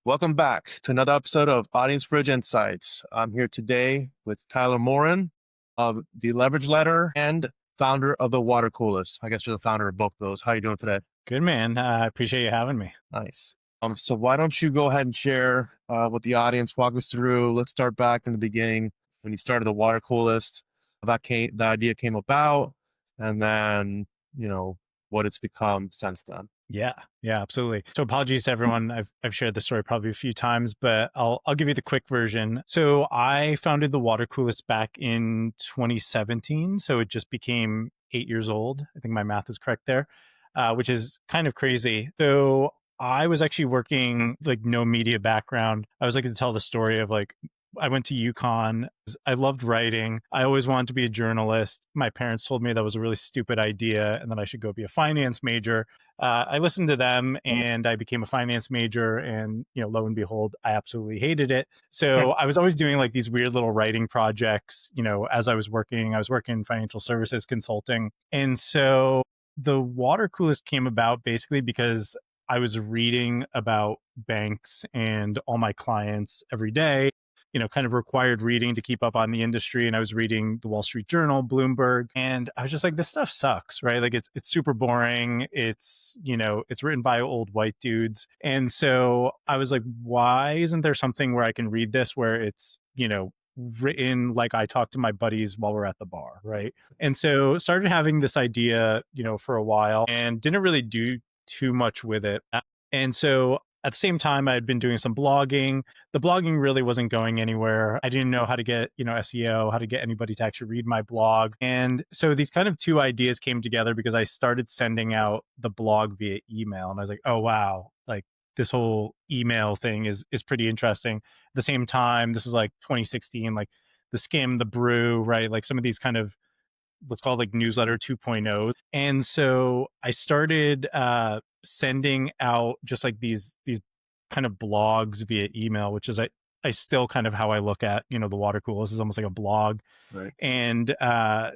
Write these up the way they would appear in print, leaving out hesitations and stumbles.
Welcome back to another episode of Audience Bridge Insights. I'm here today with Tyler Morin of the Leverage Letter and founder of the Water Coolest. I guess you're the founder of both of those. How are you doing today? Good, man. I appreciate you having me. Nice. So why don't you go ahead and share with the audience, walk us through. Let's start back in the beginning when you started the Water Coolest, how the idea came about, and then, what it's become since then. Yeah, absolutely. So apologies to everyone. I've shared this story probably a few times, but I'll give you the quick version. So I founded the Water Coolest back in 2017. So it just became 8 years old. I think my math is correct there, which is kind of crazy. So I was actually working like no media background. I was like to tell the story of like I went to UConn. I loved writing. I always wanted to be a journalist. My parents told me that was a really stupid idea and that I should go be a finance major. I listened to them and I became a finance major, and lo and behold, I absolutely hated it. So I was always doing like these weird little writing projects, as I was working in financial services consulting. And so the Water Coolest came about basically because I was reading about banks and all my clients every day, kind of required reading to keep up on the industry. And I was reading the Wall Street Journal, Bloomberg, and I was just like, this stuff sucks, right? Like it's super boring. It's written by old white dudes. And so I was like, why isn't there something where I can read this where it's, written like I talk to my buddies while we're at the bar, right? And so started having this idea, for a while and didn't really do too much with it. And so at the same time, I had been doing some blogging. The blogging really wasn't going anywhere. I didn't know how to get, SEO, how to get anybody to actually read my blog. And so these kind of two ideas came together because I started sending out the blog via email. And I was like, oh, wow, like this whole email thing is pretty interesting. At the same time, this was like 2016, like the Skim, the Brew, right? Like some of these kind of, let's call it like newsletter 2.0. And so I started sending out just like these kind of blogs via email, which is I still kind of how I look at, the Water Coolest is almost like a blog. Right. And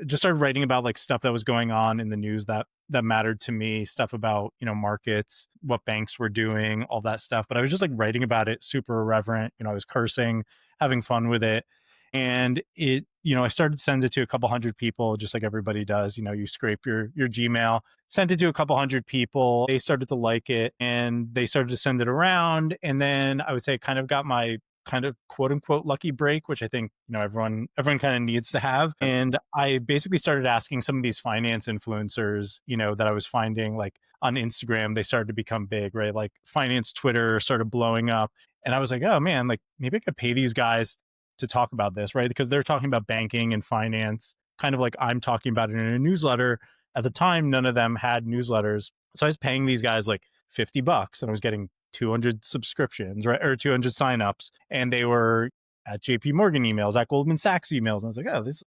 just started writing about like stuff that was going on in the news that mattered to me, stuff about, markets, what banks were doing, all that stuff. But I was just like writing about it super irreverent. I was cursing, having fun with it. And it, I started to send it to a couple hundred people, just like everybody does. You scrape your Gmail, sent it to a couple hundred people. They started to like it and they started to send it around. And then I would say kind of got my kind of quote unquote lucky break, which I think, everyone kind of needs to have. And I basically started asking some of these finance influencers, that I was finding like on Instagram, they started to become big, right? Like finance Twitter started blowing up. And I was like, oh man, like maybe I could pay these guys to talk about this, right? Because they're talking about banking and finance, kind of like I'm talking about it in a newsletter. At the time, none of them had newsletters. So I was paying these guys like $50 and I was getting 200 subscriptions, right? Or 200 signups. And they were at JP Morgan emails, at Goldman Sachs emails. And I was like, oh, this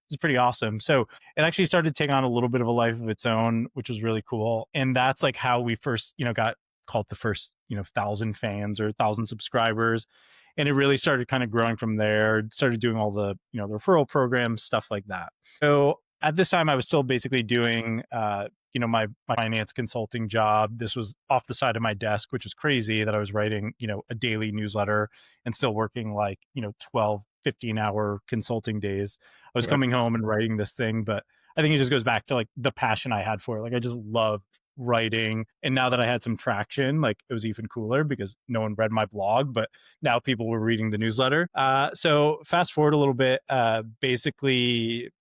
is pretty awesome. So it actually started to take on a little bit of a life of its own, which was really cool. And that's like how we first, got called the first, 1,000 fans or 1,000 subscribers. And it really started kind of growing from there, started doing all the, the referral programs, stuff like that. So at this time, I was still basically doing, my finance consulting job. This was off the side of my desk, which is crazy that I was writing, a daily newsletter and still working like, 12, 15-hour consulting days. I was coming home and writing this thing, but I think it just goes back to like the passion I had for it. Like I just loved writing. And now that I had some traction, like it was even cooler because no one read my blog, but now people were reading the newsletter. So fast forward a little bit, basically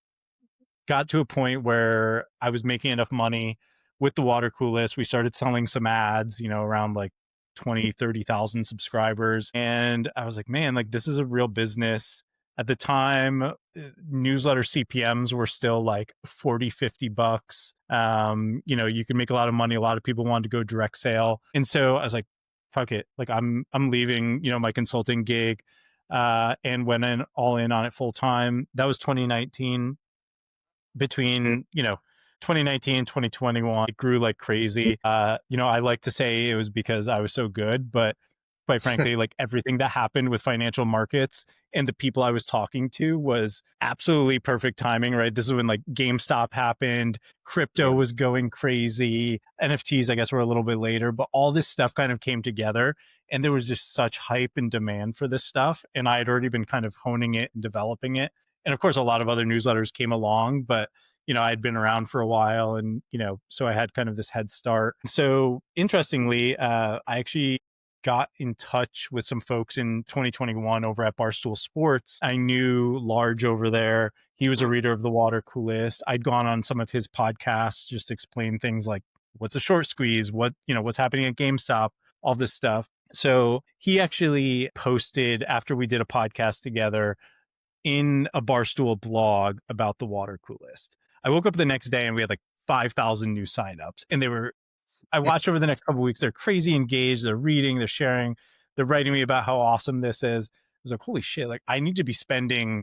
got to a point where I was making enough money with the Water Coolest. We started selling some ads, around like 20, 30,000 subscribers. And I was like, man, like this is a real business. At the time, newsletter CPMs were still like 40, $50. You can make a lot of money. A lot of people wanted to go direct sale. And so I was like, fuck it. Like I'm leaving, my consulting gig, and went in all in on it full time. That was 2019. Between 2019 and 2021, it grew like crazy. I like to say it was because I was so good, but quite frankly, like everything that happened with financial markets and the people I was talking to was absolutely perfect timing, right? This is when like GameStop happened, crypto Yeah. was going crazy, NFTs, I guess, were a little bit later, but all this stuff kind of came together. And there was just such hype and demand for this stuff. And I had already been kind of honing it and developing it. And of course, a lot of other newsletters came along, but I had been around for a while and, so I had kind of this head start. So interestingly, I actually got in touch with some folks in 2021 over at Barstool Sports. I knew Large over there. He was a reader of the water coolest. I'd gone on some of his podcasts, just explain things like what's a short squeeze, what's happening at GameStop, all this stuff. So he actually posted after we did a podcast together in a Barstool blog about the water coolest. I woke up the next day and we had like 5,000 new signups, and I watched over the next couple of weeks. They're crazy engaged. They're reading, they're sharing, they're writing me about how awesome this is. I was like, holy shit, like I need to be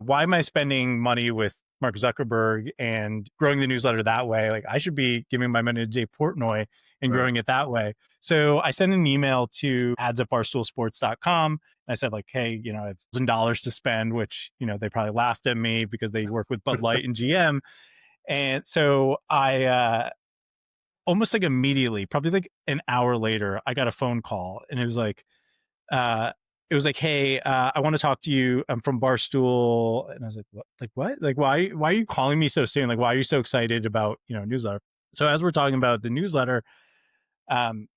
why am I spending money with Mark Zuckerberg and growing the newsletter that way? Like I should be giving my money to Dave Portnoy and growing it that way. So I sent an email to ads@barstoolsports.com. I said like, hey, I have $1,000 to spend, which, they probably laughed at me because they work with Bud Light and GM. And so I, almost like immediately, probably like an hour later, I got a phone call and uh, it was like, hey, I want to talk to you. I'm from Barstool. And I was like, what? Like, what? Like, why are you calling me so soon? Like, why are you so excited about, newsletter? So as we're talking about the newsletter, um,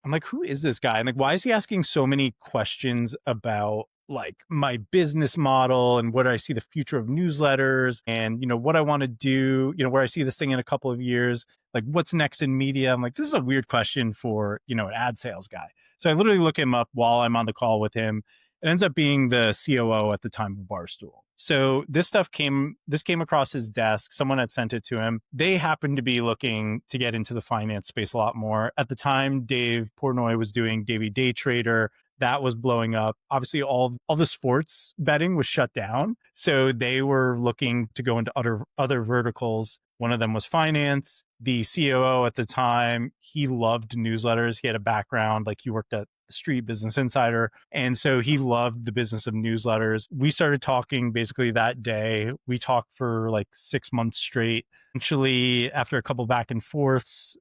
I'm like, who is this guy? And like, why is he asking so many questions about like my business model and what I see the future of newsletters and, what I want to do, where I see this thing in a couple of years, like what's next in media? I'm like, this is a weird question for, an ad sales guy. So I literally look him up while I'm on the call with him. It ends up being the COO at the time of Barstool. So this came across his desk. Someone had sent it to him. They happened to be looking to get into the finance space a lot more. At the time, Dave Portnoy was doing Davey Day Trader. That was blowing up. Obviously, all the sports betting was shut down. So they were looking to go into other verticals. One of them was finance. The COO at the time, he loved newsletters. He had a background, like he worked at Street Business Insider. And so he loved the business of newsletters. We started talking basically that day. We talked for like 6 months straight. Eventually, after a couple back and forths,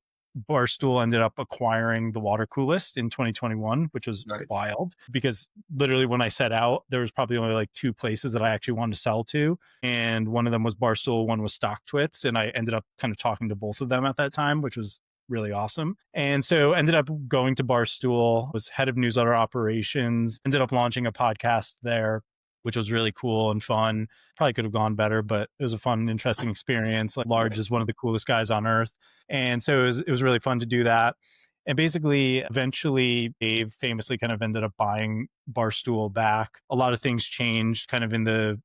Barstool ended up acquiring the water coolest in 2021, which was wild because literally when I set out, there was probably only like 2 places that I actually wanted to sell to. And one of them was Barstool, one was StockTwits. And I ended up kind of talking to both of them at that time, which was really awesome. And so ended up going to Barstool, was head of newsletter operations, ended up launching a podcast there, which was really cool and fun. Probably could have gone better, but it was a fun, interesting experience. Like Large is one of the coolest guys on earth. And so it was really fun to do that. And basically, eventually, Dave famously kind of ended up buying Barstool back. A lot of things changed kind of in the,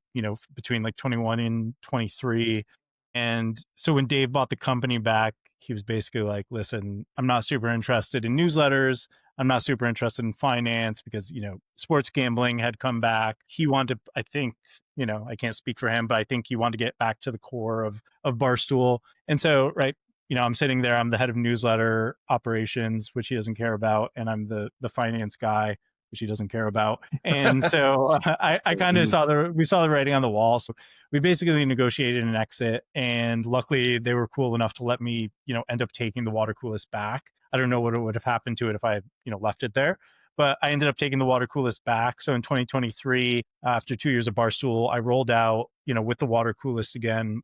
between like 21 and 23. And so when Dave bought the company back, he was basically like, listen, I'm not super interested in newsletters. I'm not super interested in finance because, sports gambling had come back. He wanted, I think, I can't speak for him, but I think he wanted to get back to the core of Barstool. And so, right, I'm sitting there, I'm the head of newsletter operations, which he doesn't care about. And I'm the finance guy, which he doesn't care about. And so I kind of we saw the writing on the wall. So we basically negotiated an exit, and luckily they were cool enough to let me, end up taking the water coolest back. I don't know what would have happened to it if I had, left it there, but I ended up taking the water coolest back. So in 2023, after 2 years of Barstool, I rolled out, with the water coolest again,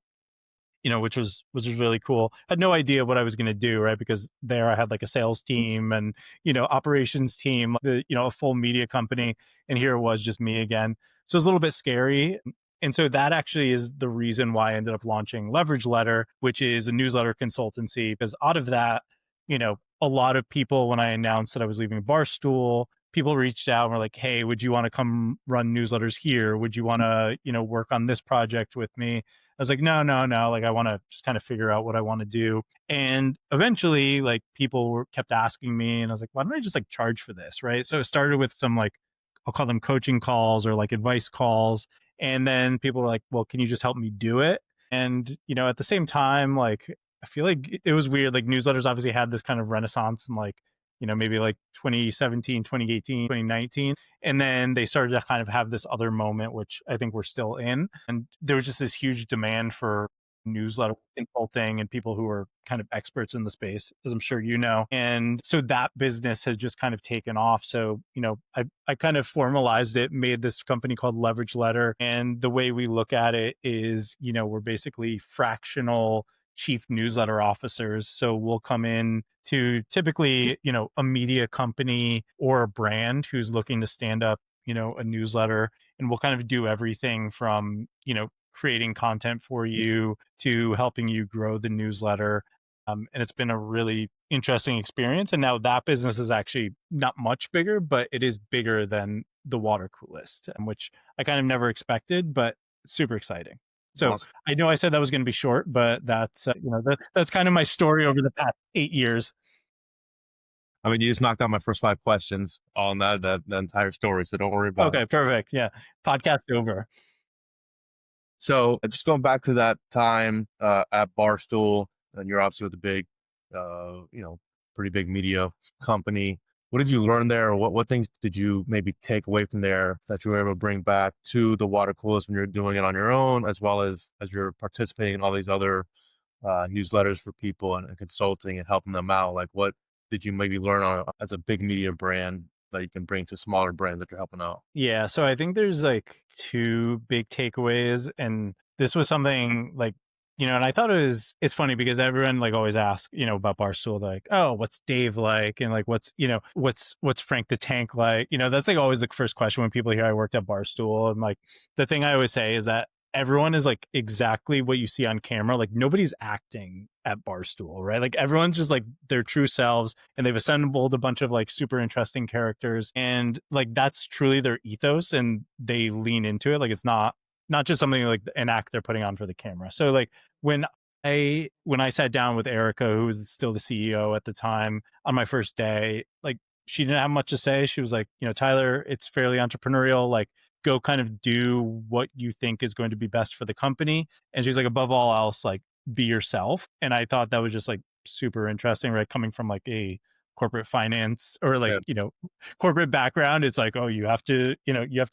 which was really cool. I had no idea what I was going to do, right? Because there I had like a sales team and, operations team, a full media company. And here it was just me again. So it was a little bit scary. And so that actually is the reason why I ended up launching Leverage Letter, which is a newsletter consultancy. Because out of that, a lot of people, when I announced that I was leaving Barstool, people reached out and were like, hey, would you want to come run newsletters here? Would you want to, work on this project with me? I was like, no. Like, I want to just kind of figure out what I want to do. And eventually, like, people kept asking me, and I was like, why don't I just like charge for this? Right. So it started with some like, I'll call them coaching calls or like advice calls. And then people were like, well, can you just help me do it? And, at the same time, like, I feel like it was weird. Like newsletters obviously had this kind of renaissance in like, maybe like 2017, 2018, 2019. And then they started to kind of have this other moment, which I think we're still in. And there was just this huge demand for newsletter consulting and people who are kind of experts in the space, as I'm sure you know. And so that business has just kind of taken off. So, I kind of formalized it, made this company called Leverage Letter. And the way we look at it is, we're basically fractional chief newsletter officers. So we'll come in to typically, a media company or a brand who's looking to stand up, a newsletter, and we'll kind of do everything from, creating content for you to helping you grow the newsletter. And it's been a really interesting experience. And now that business is actually not much bigger, but it is bigger than the water coolest, which I kind of never expected, but super exciting. So Awesome. I know I said that was going to be short, but that's that's kind of my story over the past 8 years. I mean, you just knocked out my first 5 questions on the entire story, so don't worry about it. Okay, perfect. Yeah, podcast over. So just going back to that time at Barstool, and you're obviously with a big, pretty big media company. What did you learn there? Or what things did you maybe take away from there that you were able to bring back to the water coolest when you're doing it on your own, as well as you're participating in all these other newsletters for people and consulting and helping them out? Like, what did you maybe learn as a big media brand that you can bring to smaller brands that you're helping out? Yeah, so I think there's like two big takeaways, and this was something like, and I thought it's funny because everyone like always asks, about Barstool, like, oh, what's Dave like? And like, what's Frank the Tank like? That's like always the first question when people hear I worked at Barstool. And like, the thing I always say is that everyone is like exactly what you see on camera. Like nobody's acting at Barstool, right? Like everyone's just like their true selves, and they've assembled a bunch of like super interesting characters, and like that's truly their ethos, and they lean into it. Like it's not just something like an act they're putting on for the camera. So like when I sat down with Erica, who was still the CEO at the time, on my first day, like she didn't have much to say. She was like, Tyler, it's fairly entrepreneurial. Like go kind of do what you think is going to be best for the company. And she's like, above all else, like be yourself. And I thought that was just like super interesting, right? Coming from like a corporate finance or like, Yeah. corporate background, it's like, oh, you have to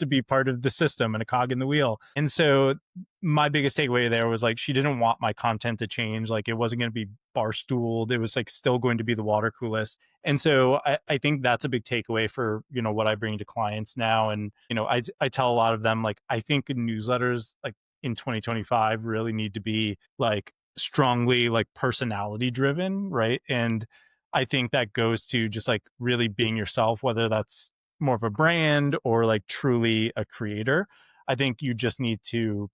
be part of the system and a cog in the wheel. And so my biggest takeaway there was like, she didn't want my content to change. Like it wasn't going to be barstooled. It was like still going to be the water coolest. And so I think that's a big takeaway for, what I bring to clients now. And, I tell a lot of them, like, I think newsletters like in 2025 really need to be like strongly like personality driven. Right. And I think that goes to just like really being yourself, whether that's more of a brand or like truly a creator. I think you just need to,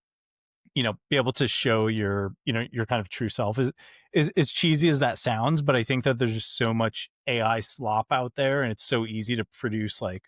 be able to show your kind of true self. Is as cheesy as that sounds, but I think that there's just so much AI slop out there, and it's so easy to produce like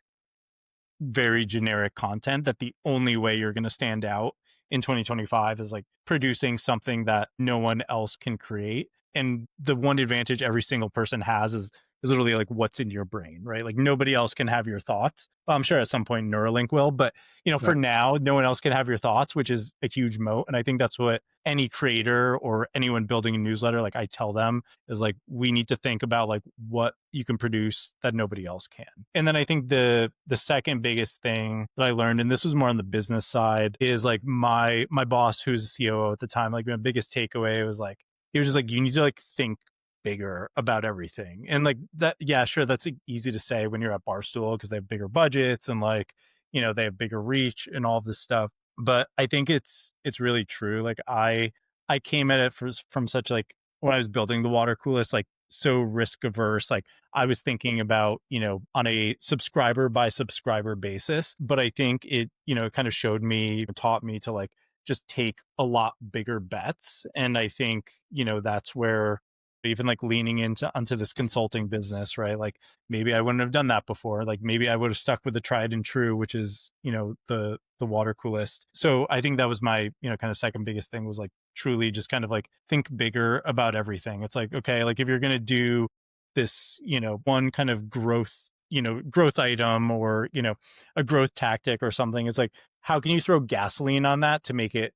very generic content that the only way you're going to stand out in 2025 is like producing something that no one else can create. And the one advantage every single person has is literally like what's in your brain, right? Like nobody else can have your thoughts. Well, I'm sure at some point Neuralink will, but for Right. now, no one else can have your thoughts, which is a huge moat. And I think that's what any creator or anyone building a newsletter, like I tell them, is like, we need to think about like what you can produce that nobody else can. And then I think the second biggest thing that I learned, and this was more on the business side, is like my boss, who's the COO at the time, like my biggest takeaway was like, he was just like, you need to like think bigger about everything. And like that, yeah, sure, that's like easy to say when you're at Barstool because they have bigger budgets and like, they have bigger reach and all this stuff. But I think it's really true. Like I came at it from such like, when I was building the water coolest, like so risk averse. Like I was thinking about, on a subscriber by subscriber basis. But I think it, kind of taught me to like just take a lot bigger bets. And I think, that's where even like leaning onto this consulting business, right? Like maybe I wouldn't have done that before. Like maybe I would have stuck with the tried and true, which is, the water coolest. So I think that was my, kind of second biggest thing, was like truly just kind of like think bigger about everything. It's like, okay, like if you're going to do this, one kind of growth item or, a growth tactic or something, it's like, how can you throw gasoline on that to make it,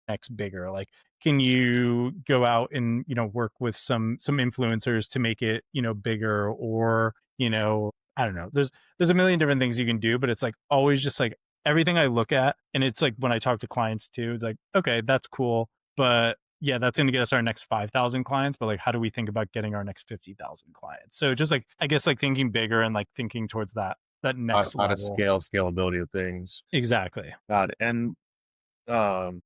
next bigger? Like, can you go out and, work with some influencers to make it, bigger, or, I don't know. There's a million different things you can do, but it's like always just like everything I look at, and it's like when I talk to clients too, it's like, okay, that's cool, but yeah, that's going to get us our next 5,000 clients, but like, how do we think about getting our next 50,000 clients? So just like, I guess like thinking bigger and like thinking towards that next How to level. scalability of things. Exactly. Got it. And um,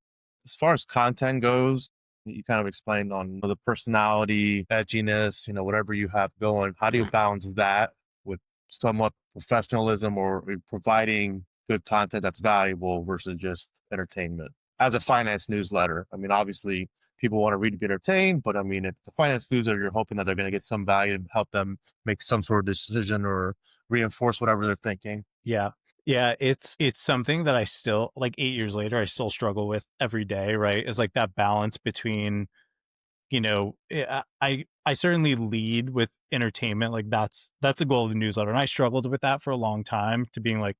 as far as content goes, you kind of explained on the personality, edginess, whatever you have going. How do you balance that with somewhat professionalism or providing good content that's valuable versus just entertainment? As a finance newsletter, I mean, obviously people want to read to be entertained, but I mean, if it's a finance newsletter, you're hoping that they're going to get some value and help them make some sort of decision or reinforce whatever they're thinking. Yeah. Yeah, it's something that I still, like 8 years later, I still struggle with every day, right? Is like that balance between, I certainly lead with entertainment, like that's the goal of the newsletter, and I struggled with that for a long time, to being like,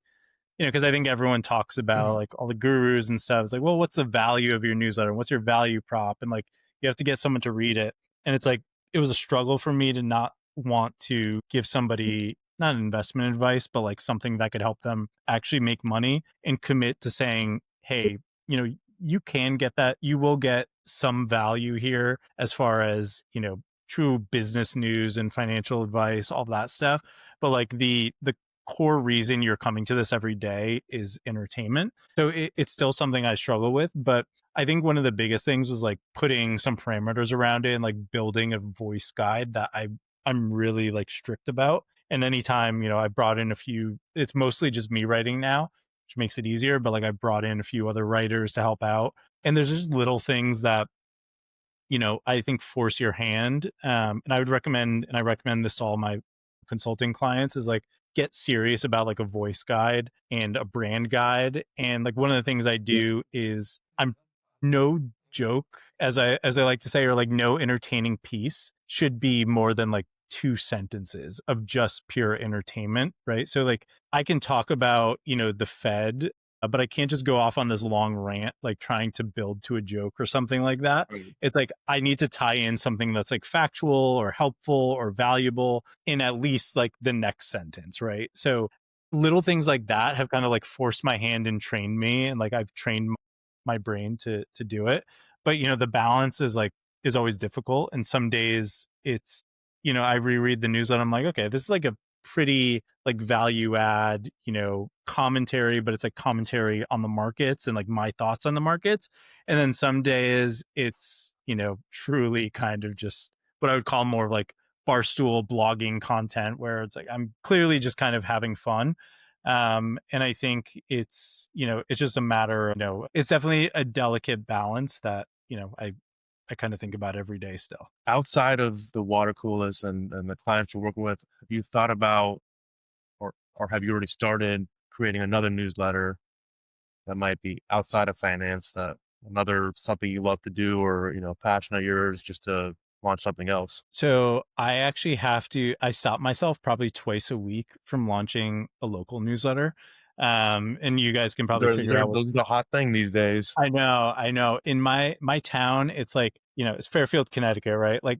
because I think everyone talks about like all the gurus and stuff. It's like, well, what's the value of your newsletter? What's your value prop? And like, you have to get someone to read it. And it's like, it was a struggle for me to not want to give somebody not investment advice, but like something that could help them actually make money and commit to saying, hey, you can get that. You will get some value here as far as, true business news and financial advice, all that stuff. But like the core reason you're coming to this every day is entertainment. So it's still something I struggle with, but I think one of the biggest things was like putting some parameters around it and like building a voice guide that I'm really like strict about. And anytime, I brought in a few, it's mostly just me writing now, which makes it easier, but like I brought in a few other writers to help out. And there's just little things that, I think force your hand. And I would recommend, and I recommend this to all my consulting clients, is like get serious about like a voice guide and a brand guide. And like one of the things I do is I'm no joke, as I like to say, or like no entertaining piece should be more than like 2 sentences of just pure entertainment, right? So like I can talk about, the Fed, but I can't just go off on this long rant, like trying to build to a joke or something like that. Right. It's like I need to tie in something that's like factual or helpful or valuable in at least like the next sentence, right? So little things like that have kind of like forced my hand and trained me, and like I've trained my brain to do it. But the balance is always difficult, and some days it's, I reread the newsletter, I'm like, okay, this is like a pretty like value add, commentary, but it's like commentary on the markets and like my thoughts on the markets. And then some days it's, truly kind of just what I would call more of like Barstool blogging content, where it's like I'm clearly just kind of having fun. And I think it's just a matter of, it's definitely a delicate balance that, I kind of think about every day still. Outside of the water coolers and the clients you're working with, have you thought about or have you already started creating another newsletter that might be outside of finance, that another something you love to do or, passion of yours, just to launch something else? So I stop myself probably twice a week from launching a local newsletter. And you guys can probably Those figure are out what. those are the hot thing these days. I know, I know. In my town, it's like, it's Fairfield, Connecticut, right? Like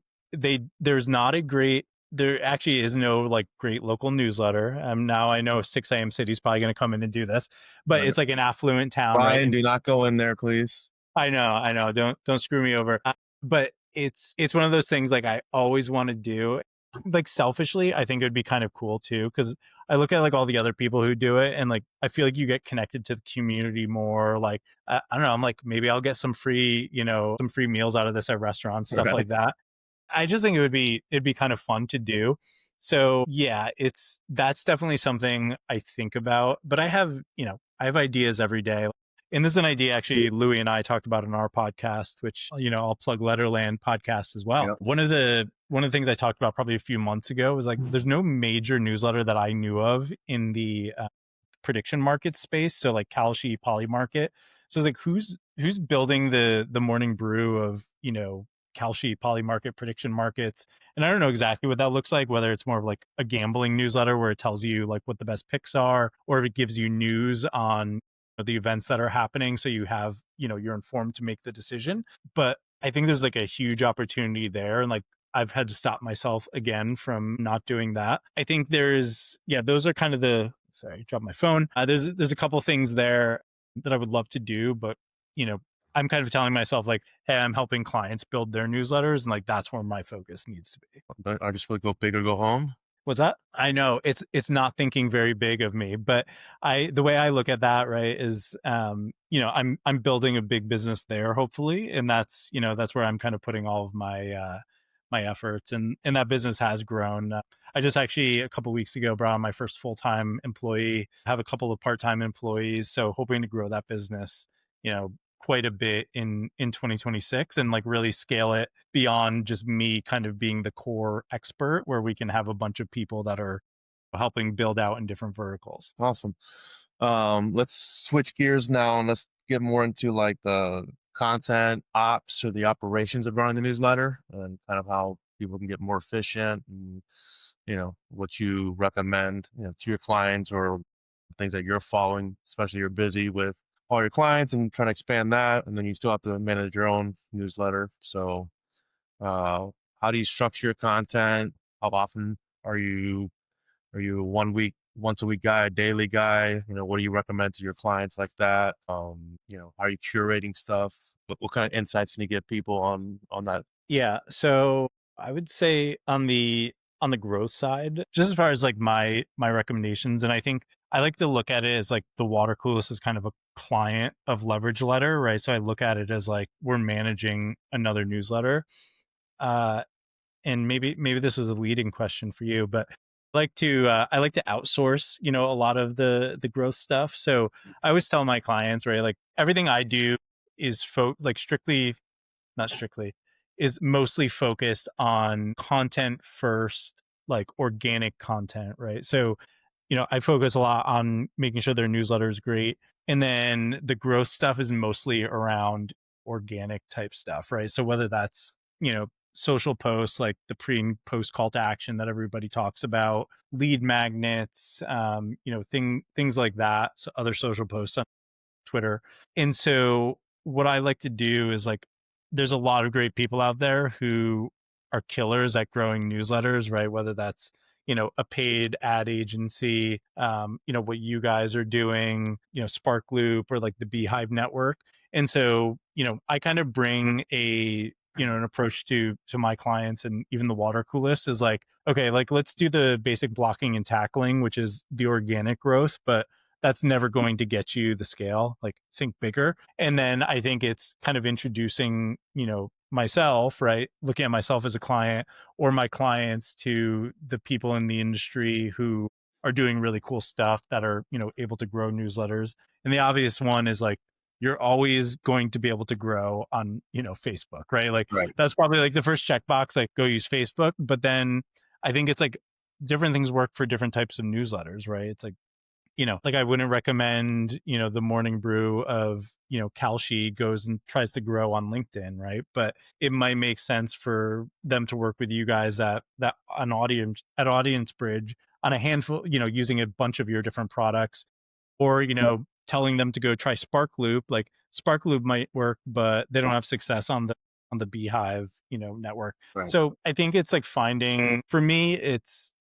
there actually is no like great local newsletter. Now I know 6 a.m. City is probably going to come in and do this, but Right. it's like an affluent town, right? Brian, And do not go in there, please. I know, I know. Don't screw me over. But it's one of those things like I always want to do. Like selfishly, I think it would be kind of cool too, because I look at like all the other people who do it, and like I feel like you get connected to the community more. Like I don't know, I'm like, maybe I'll get some free, some free meals out of this at restaurants, stuff Right. like that. I just think it'd be kind of fun to do. So yeah, that's definitely something I think about. But I have ideas every day. And this is an idea actually Louis and I talked about in our podcast, which, I'll plug Letterland podcast as well. Yep. One of the things I talked about probably a few months ago was like there's no major newsletter that I knew of in the prediction market space. So like Kalshi Poly Market. So it's like who's building the morning brew of, Kalshi Poly Market prediction markets. And I don't know exactly what that looks like, whether it's more of like a gambling newsletter where it tells you like what the best picks are, or if it gives you news on the events that are happening. So you have, you're informed to make the decision. But I think there's like a huge opportunity there. And like I've had to stop myself again from not doing that. I think those are kind of sorry, I dropped my phone. There's a couple things there that I would love to do, but you know, I'm kind of telling myself like, hey, I'm helping clients build their newsletters, and like that's where my focus needs to be. I just feel like go big or go home. What's that? I know it's not thinking very big of me, but the way I look at that, right, is I'm building a big business there, hopefully, and that's where I'm kind of putting all of my efforts, and that business has grown. I just actually a couple weeks ago brought on my first full-time employee, have a couple of part-time employees, so hoping to grow that business, quite a bit in 2026 and like really scale it beyond just me kind of being the core expert, where we can have a bunch of people that are helping build out in different verticals. Awesome. Let's switch gears now and let's get more into like the content ops or the operations of running the newsletter and kind of how people can get more efficient and what you recommend to your clients or things that you're following, especially you're busy with all your clients and trying to expand that, and then you still have to manage your own newsletter. So how do you structure your content? How often are you a once a week guy, a daily guy? What do you recommend to your clients like that? How are you curating stuff? What kind of insights can you give people on that? Yeah. So I would say on the growth side, just as far as like my recommendations, and I think I like to look at it as like the water coolest is kind of a client of Leverage Letter, right? So I look at it as like we're managing another newsletter. Uh and maybe this was a leading question for you, but I like to outsource, a lot of the growth stuff. So I always tell my clients, right, like everything I do is like strictly not strictly, is mostly focused on content first, like organic content, right? So, I focus a lot on making sure their newsletter is great. And then the growth stuff is mostly around organic type stuff, right? So whether that's, social posts like the pre and post call to action that everybody talks about, lead magnets, things like that. So other social posts on Twitter. And so what I like to do is like there's a lot of great people out there who are killers at growing newsletters, right? Whether that's, a paid ad agency, what you guys are doing, Spark Loop or like the Beehive network. And so, I kind of bring an approach to my clients, and even the water coolest is like, okay, like let's do the basic blocking and tackling, which is the organic growth, but that's never going to get you the scale. Like think bigger. And then I think it's kind of introducing, myself, right? Looking at myself as a client or my clients to the people in the industry who are doing really cool stuff that are, able to grow newsletters. And the obvious one is like, you're always going to be able to grow on, Facebook, right? Like Right. that's probably like the first checkbox, like go use Facebook. But then I think it's like different things work for different types of newsletters, right? It's like, like I wouldn't recommend, the morning brew of, Kalshi goes and tries to grow on LinkedIn, right? But it might make sense for them to work with you guys at Audience Bridge on a handful, using a bunch of your different products, or, telling them to go try Spark Loop. Like Spark Loop might work, but they don't have success on the Beehive, network. Right. So I think it's like for me, it's,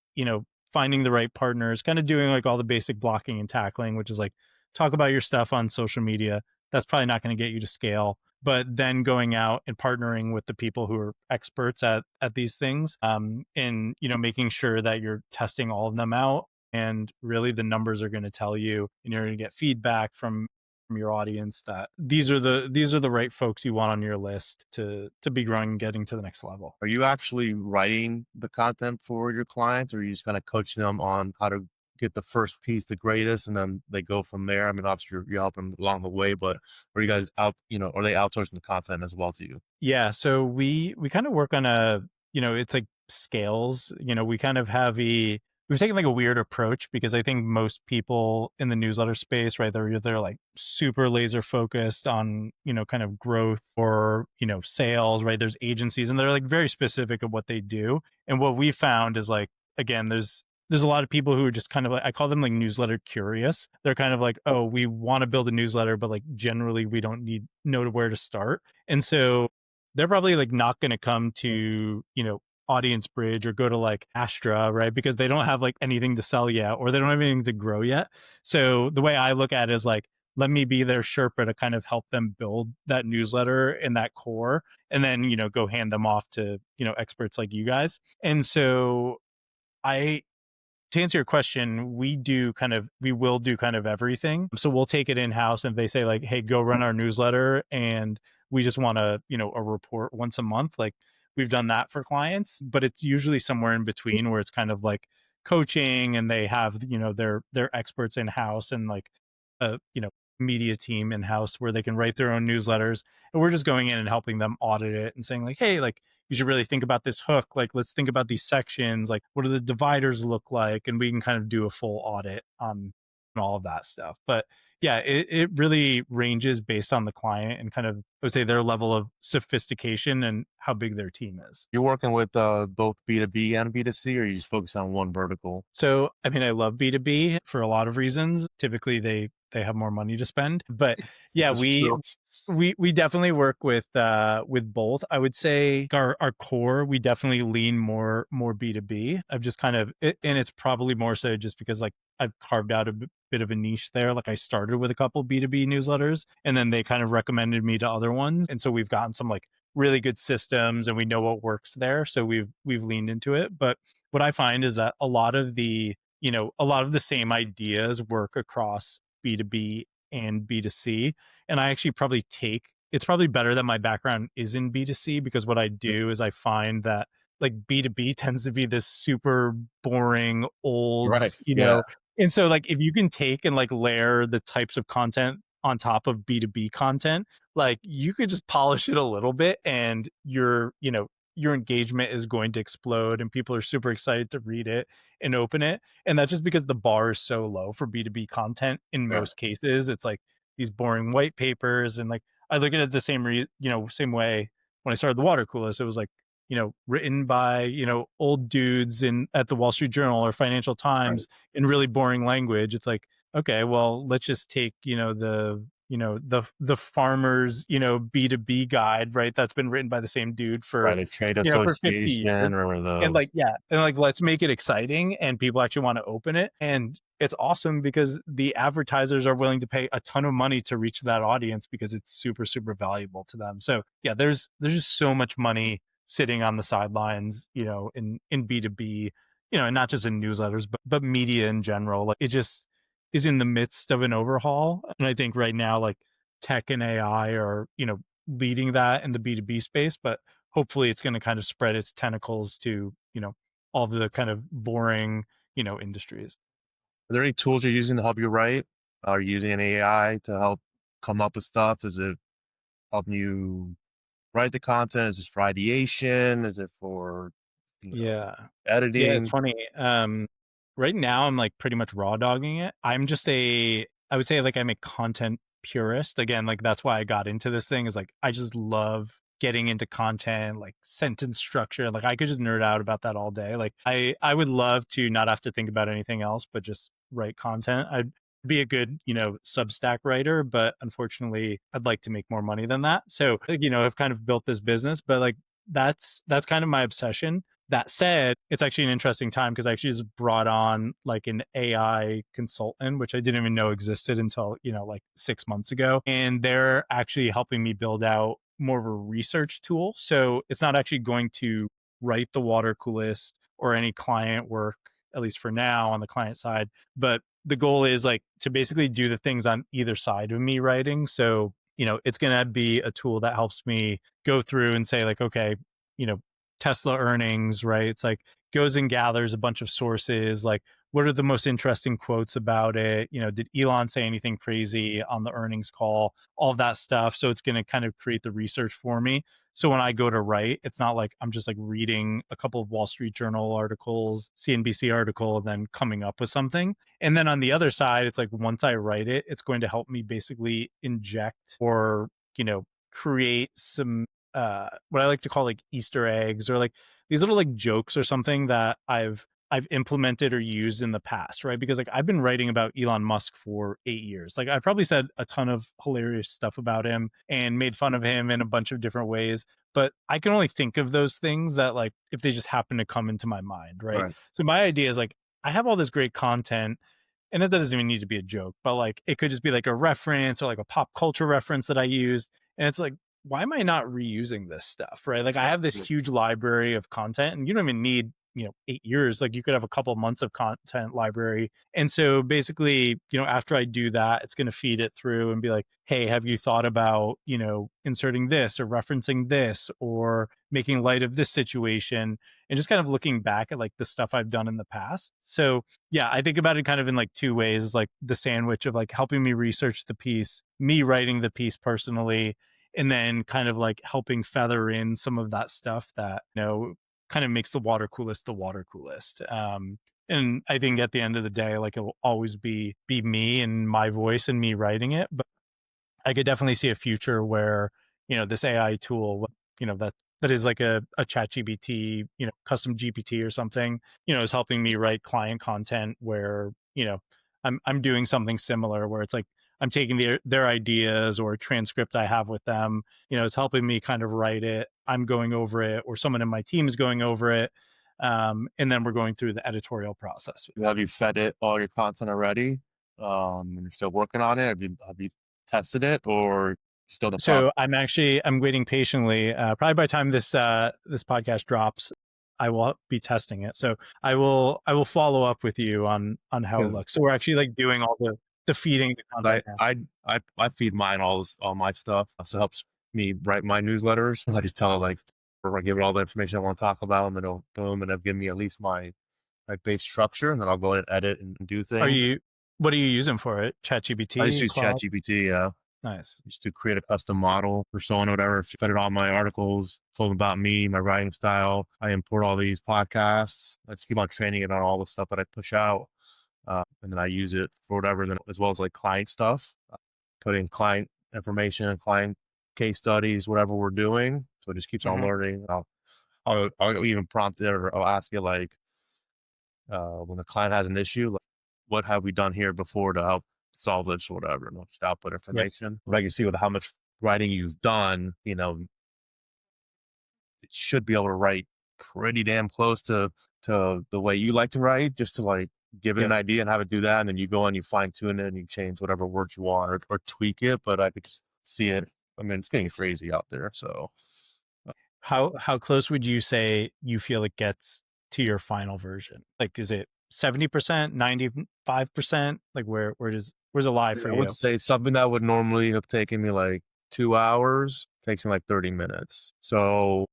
finding the right partners, kind of doing like all the basic blocking and tackling, which is like talk about your stuff on social media. That's probably not going to get you to scale. But then going out and partnering with the people who are experts at these things, and making sure that you're testing all of them out, and really the numbers are going to tell you, and you're going to get feedback from your audience that these are the right folks you want on your list to be growing and getting to the next level. Are you actually writing the content for your clients, or are you just kind of coaching them on how to get the first piece the greatest, and then they go from there? I mean, obviously you're helping them along the way, but are you guys out? Are they outsourcing the content as well to you? Yeah, so we kind of work on it's like scales. We kind of have we've taken like a weird approach, because I think most people in the newsletter space, right, they're like super laser focused on, kind of growth or, sales, right? There's agencies and they're like very specific of what they do. And what we found is like, again, there's a lot of people who are just kind of like, I call them like newsletter curious. They're kind of like, oh, we want to build a newsletter, but like generally we don't know where to start. And so they're probably like not going to come to, Audience Bridge or go to like Astra, right? Because they don't have like anything to sell yet, or they don't have anything to grow yet. So the way I look at it is like, let me be their Sherpa to kind of help them build that newsletter and that core, and then, go hand them off to, experts like you guys. And so I to answer your question, we will do kind of everything. So we'll take it in house, and if they say like, hey, go run our newsletter, and we just want a report once a month, like we've done that for clients, but it's usually somewhere in between where it's kind of like coaching, and they have, their experts in house, and like a, media team in house where they can write their own newsletters. And we're just going in and helping them audit it and saying like, hey, like you should really think about this hook. Like, let's think about these sections. Like, what do the dividers look like? And we can kind of do a full audit on all of that stuff. But yeah, it really ranges based on the client and kind of, I would say, their level of sophistication and how big their team is. You're working with both B2B and B2C, or you just focus on one vertical? So, I mean, I love B2B for a lot of reasons. Typically, they have more money to spend, but This yeah, is we true. we definitely work with both. I would say our core, we definitely lean more B2B. I've just kind of and it's probably more so just because like I've carved out a bit of a niche there. Like I started with a couple B2B newsletters, and then they kind of recommended me to other ones, and so we've gotten some like really good systems, and we know what works there, so we've leaned into it. But what I find is that a lot of the same ideas work across B2B and B2C. And I actually probably it's probably better that my background is in B2C, because what I do is I find that like B2B tends to be this super boring, old, Right. Yeah. and so like if you can take and like layer the types of content on top of B2B content, like you could just polish it a little bit, and your engagement is going to explode, and people are super excited to read it and open it. And that's just because the bar is so low for B2B content in Yeah. most cases. It's like these boring white papers, and like I look at it the same way when I started the water coolest. It was like, written by, old dudes in at the Wall Street Journal or Financial Right. Times in really boring language. It's like, okay, well, let's just take, the farmer's, B2B guide, right? That's been written by the same dude Right. for, The trade for 50 years. association or And the like, yeah, and like, let's make it exciting and people actually want to open it. And it's awesome because the advertisers are willing to pay a ton of money to reach that audience because it's super, super valuable to them. So yeah, there's just so much money sitting on the sidelines, in B2B, and not just in newsletters, but media in general. Like it just is in the midst of an overhaul. And I think right now, like tech and AI are, leading that in the B2B space, but hopefully it's going to kind of spread its tentacles to, all of the kind of boring, industries. Are there any tools you're using to help you write? Are you using an AI to help come up with stuff? Is it helping you write the content? Is it for ideation? Is it for, you know, Yeah. Yeah, it's editing? funny. Right now I'm like pretty much raw dogging it. I would say like I'm a content purist. Again, like that's why I got into this thing, is like I just love getting into content, like sentence structure. Like I could just nerd out about that all day. Like I would love to not have to think about anything else but just write content. I'd be a good, Substack writer, but unfortunately I'd like to make more money than that. So, like, I've kind of built this business, but like that's kind of my obsession. That said, it's actually an interesting time because I actually just brought on like an AI consultant, which I didn't even know existed until, like 6 months ago. And they're actually helping me build out more of a research tool. So it's not actually going to write the water coolest or any client work, at least for now on the client side. But the goal is like to basically do the things on either side of me writing. So, it's going to be a tool that helps me go through and say like, okay, you know, Tesla earnings, right? It's like goes and gathers a bunch of sources, like what are the most interesting quotes about it? Did Elon say anything crazy on the earnings call? All of that stuff. So it's going to kind of create the research for me. So when I go to write, it's not like I'm just like reading a couple of Wall Street Journal articles, CNBC article, and then coming up with something. And then on the other side, it's like once I write it, it's going to help me basically inject or, create some what I like to call like Easter eggs or like these little like jokes or something that I've I've implemented or used in the past, right? Because like I've been writing about Elon Musk for 8 years. Like I probably said a ton of hilarious stuff about him and made fun of him in a bunch of different ways. But I can only think of those things that like if they just happen to come into my mind, right? Right. So my idea is like I have all this great content and it doesn't even need to be a joke, but like it could just be like a reference or like a pop culture reference that I use. And it's like, why am I not reusing this stuff? Right. Like I have this huge library of content and you don't even need, 8 years. Like you could have a couple months of content library. And so basically, after I do that, it's going to feed it through and be like, hey, have you thought about, inserting this or referencing this or making light of this situation? And just kind of looking back at like the stuff I've done in the past. So yeah, I think about it kind of in like two ways, like the sandwich of like helping me research the piece, me writing the piece personally, and then kind of like helping feather in some of that stuff that, kind of makes the water coolest the water coolest. And I think at the end of the day, like it will always be me and my voice and me writing it. But I could definitely see a future where, this AI tool, that is like a chat GPT, custom GPT or something, is helping me write client content where, I'm doing something similar where it's like I'm taking their ideas or a transcript I have with them, it's helping me kind of write it. I'm going over it or someone in my team is going over it. And then we're going through the editorial process. Have you fed it all your content already? And you're still working on it? Have you tested it or still the process? So I'm waiting patiently. Probably by the time this podcast drops, I will be testing it. So I will follow up with you on how it looks. So we're actually like doing all the feeding the I content now. I feed mine all my stuff. So it helps me write my newsletters. I just tell it like, or I give it all the information I want to talk about, and then it'll boom, and it'll give me at least my base structure, and then I'll go in and edit and do things. What are you using for it? I just ChatGPT, use Claude? ChatGPT, yeah, Nice. just to create a custom model, persona, whatever. Fed it all my articles, told them about me, my writing style. I import all these podcasts. I just keep on training it on all the stuff that I push out. And then I use it for whatever, then as well as like client stuff, put in client information and client case studies, whatever we're doing. So it just keeps on Mhm. learning. I'll even prompt it or I'll ask it like, when the client has an issue, like, what have we done here before to help solve this or whatever, and I'll just output Yep. information. But I can see with how much writing you've done, it should be able to write pretty damn close to the way you like to write, just to like give it an Yep. idea and have it do that, and then you go and you fine tune it and you change whatever words you want or tweak it. But I could just see it. I mean, it's getting crazy out there. So How close would you say you feel it gets to your final version? Like, is it 70%, 95%? Like, where's it live for I would you? say something that would normally have taken me like 2 hours takes me like 30 minutes. So,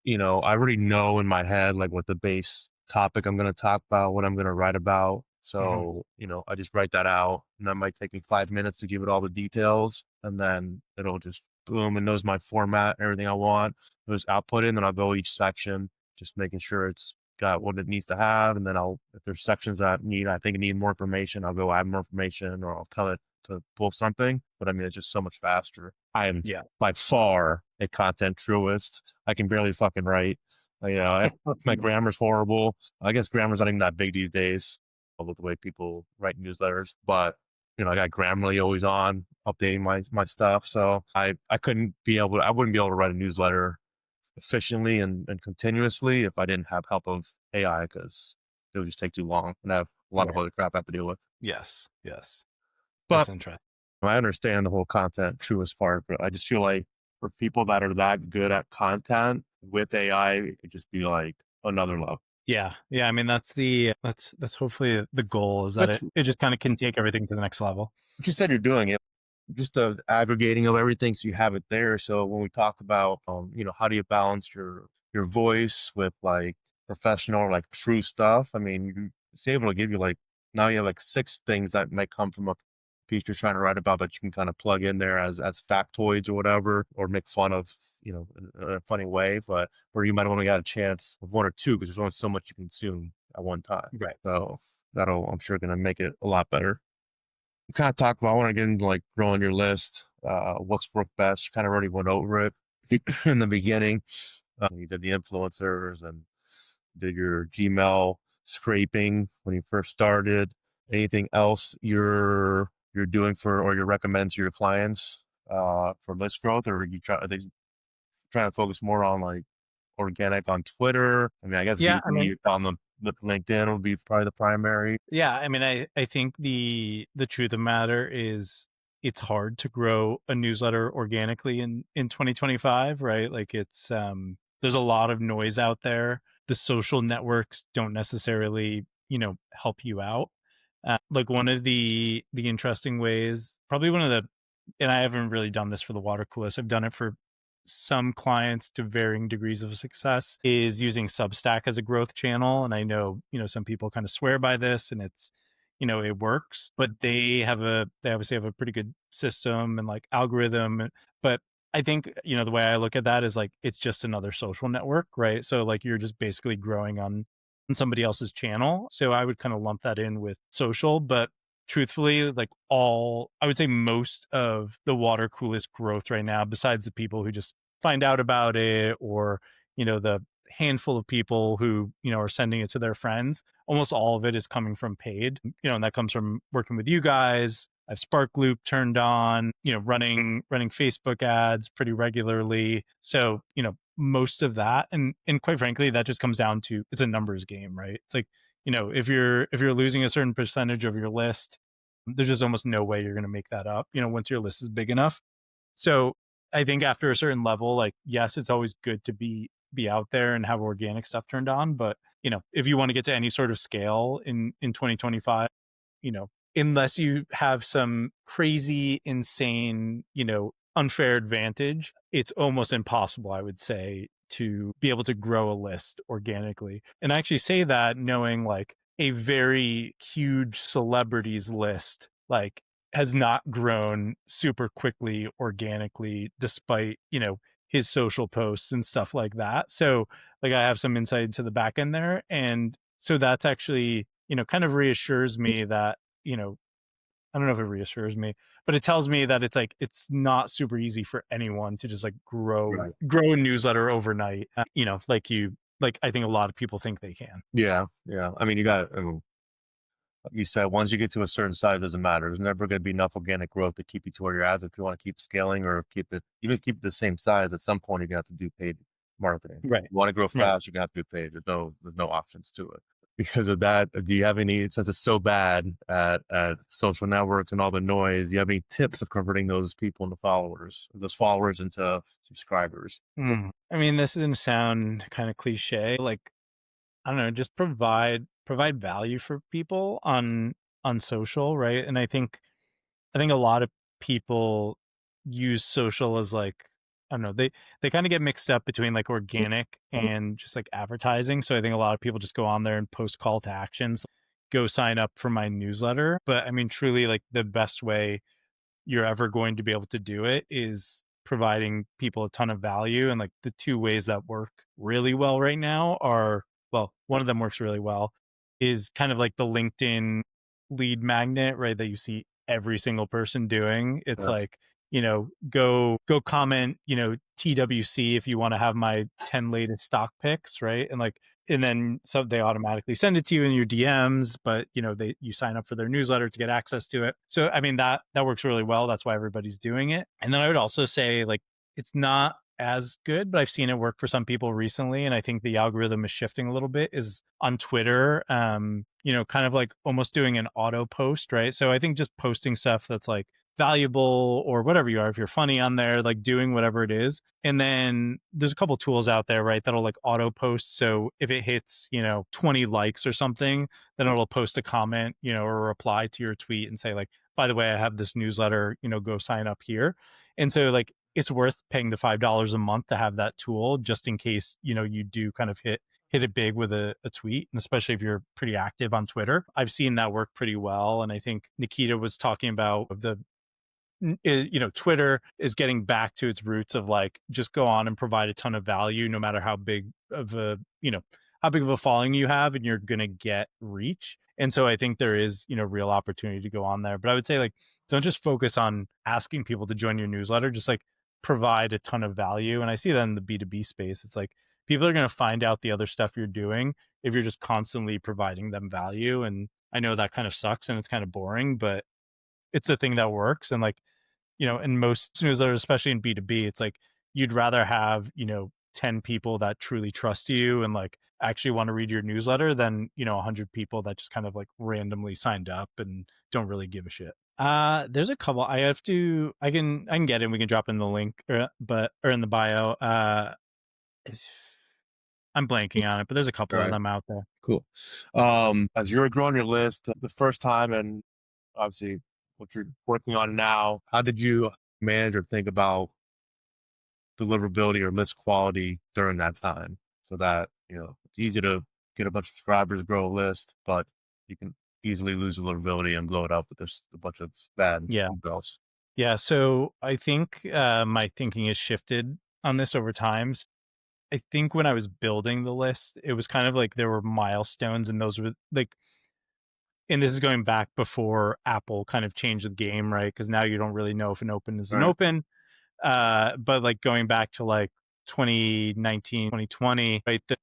I already know in my head like what the base topic I'm going to talk about, what I'm going to write about. Mhm. So, I just write that out, and that might take me 5 minutes to give it all the details. And then it'll just boom, it knows my format, everything I want. It'll just output it, and then I'll go each section, just making sure it's got what it needs to have. And then if there's sections that I think need more information, I'll go add more information, or I'll tell it to pull something. But I mean, it's just so much faster. I am Yeah. by far a content truist. I can barely fucking write. My grammar's horrible. I guess grammar's not even that big these days, with the way people write newsletters. But I got Grammarly always on, updating my stuff. So I wouldn't be able to write a newsletter efficiently and continuously if I didn't have help of AI, because it would just take too long and I have a lot of Right. other crap I have to deal with. Yes. Yes. That's But interesting. I understand the whole content truest part, but I just feel like for people that are that good at content with AI, it could just be like another level. Yeah. Yeah. I mean, that's hopefully the goal is that Which, it just kind of can take everything to the next level. you said you're doing it, just the aggregating of everything so you have it there. So when we talk about, how do you balance your voice with like professional or like true stuff? I mean, it's able to give you like, now you have like 6 things that might come from a piece you're trying to write about that you can kind of plug in there as factoids or whatever, or make fun of, in a funny way, but where you might only got a chance of 1 or 2 because there's only so much you consume at one time. Right. So that'll, I'm sure, going to make it a lot better. We kind of talk about, I want to get into like growing your list, what's worked best. You kind of already went over it in the beginning. You did the influencers and did your Gmail scraping when you first started? Anything else you're doing for or you recommend to your clients for list growth, or are they trying to focus more on like organic on Twitter? I mean, I guess Yeah, I mean, BD on the LinkedIn would be probably the primary. yeah, I mean, I think the truth of the matter is it's hard to grow a newsletter organically in 2025, right? Like it's there's a lot of noise out there. The social networks don't necessarily, help you out. Like one of the interesting ways, probably one of the, and I haven't really done this for the water coolers. I've done it for some clients to varying degrees of success, is using Substack as a growth channel. And I know, some people kind of swear by this and it's, it works, but they obviously have a pretty good system and like algorithm. But I think, the way I look at that is like, it's just another social network, right? So like you're just basically growing on somebody else's channel. So I would kind of lump that in with social, but truthfully, like I would say most of the water coolest growth right now, besides the people who just find out about it or, the handful of people who, are sending it to their friends, almost all of it is coming from paid, and that comes from working with you guys. I've Spark Loop turned on, running Facebook ads pretty regularly. So, most of that, and quite frankly, that just comes down to it's a numbers game, right? It's like, if you're losing a certain percentage of your list, there's just almost no way you're going to make that up, once your list is big enough. So I think after a certain level, like, yes, it's always good to be out there and have organic stuff turned on. But, if you want to get to any sort of scale in 2025, unless you have some crazy, insane, unfair advantage, it's almost impossible, I would say, to be able to grow a list organically. And I actually say that knowing like a very huge celebrities list, like has not grown super quickly organically despite, his social posts and stuff like that. So like I have some insight into the back end there. And so that's actually, kind of reassures me that, I don't know if it reassures me, but it tells me that it's like it's not super easy for anyone to just like grow Right. grow a newsletter overnight. Like I think a lot of people think they can. Yeah, yeah. I mean, like you said, once you get to a certain size, it doesn't matter. There's never going to be enough organic growth to keep you to where you're at. If you want to keep scaling or keep it the same size, at some point you're gonna have to do paid marketing. Right. If you want to grow Right. fast, you're gonna have to do paid. There's no options to it. Because of that, do you have any, since it's so bad at social networks and all the noise, do you have any tips of converting those people into followers, those followers into subscribers? I mean, this is going to sound kind of cliche. Like, I don't know, just provide value for people on social, right? And I think a lot of people use social as like, I don't know, they kind of get mixed up between like organic and just like advertising. So I think a lot of people just go on there and post call to actions, go sign up for my newsletter. But I mean, truly, like the best way you're ever going to be able to do it is providing people a ton of value. And like the two ways that work really well right now are, well, one of them works really well is kind of like the LinkedIn lead magnet, right? That you see every single person doing. It's Yeah. like, go comment, TWC if you want to have my 10 latest stock picks, right? And like, and then so they automatically send it to you in your DMs, but you sign up for their newsletter to get access to it. So I mean that works really well. That's why everybody's doing it. And then I would also say like it's not as good, but I've seen it work for some people recently. And I think the algorithm is shifting a little bit is on Twitter, kind of like almost doing an auto post, right? So I think just posting stuff that's like valuable or whatever you are, if you're funny on there, like doing whatever it is. And then there's a couple tools out there, right, that'll like auto post. So if it hits, 20 likes or something, then it'll post a comment, or a reply to your tweet and say like, by the way, I have this newsletter, go sign up here. And so like it's worth paying the $5 a month to have that tool just in case, you do kind of hit it big with a tweet, and especially if you're pretty active on Twitter. I've seen that work pretty well. And I think Nikita was talking about Twitter is getting back to its roots of like, just go on and provide a ton of value, no matter how big of a following you have, and you're going to get reach. And so I think there is, real opportunity to go on there. But I would say like, don't just focus on asking people to join your newsletter, just like provide a ton of value. And I see that in the B2B space. It's like, people are going to find out the other stuff you're doing if you're just constantly providing them value. And I know that kind of sucks and it's kind of boring, but it's a thing that works. And like, in most newsletters, especially in B2B, it's like you'd rather have, 10 people that truly trust you and like actually want to read your newsletter than, 100 people that just kind of like randomly signed up and don't really give a shit. There's a couple. I can get it. We can drop in the link or in the bio. I'm blanking on it, but there's a All couple of right, them out there. cool. As you're growing your list the first time, and obviously what you're working on now, how did you manage or think about deliverability or list quality during that time so that it's easy to get a bunch of subscribers, grow a list, but you can easily lose deliverability and blow it up with just a bunch of bad Yeah. emails. Yeah. So I think my thinking has shifted on this over time. I think when I was building the list, it was kind of like there were milestones, and those were like, and this is going back before Apple kind of changed the game, right? Because now you don't really know if an open is All an right. open. But like going back to like 2019, 2020, right? The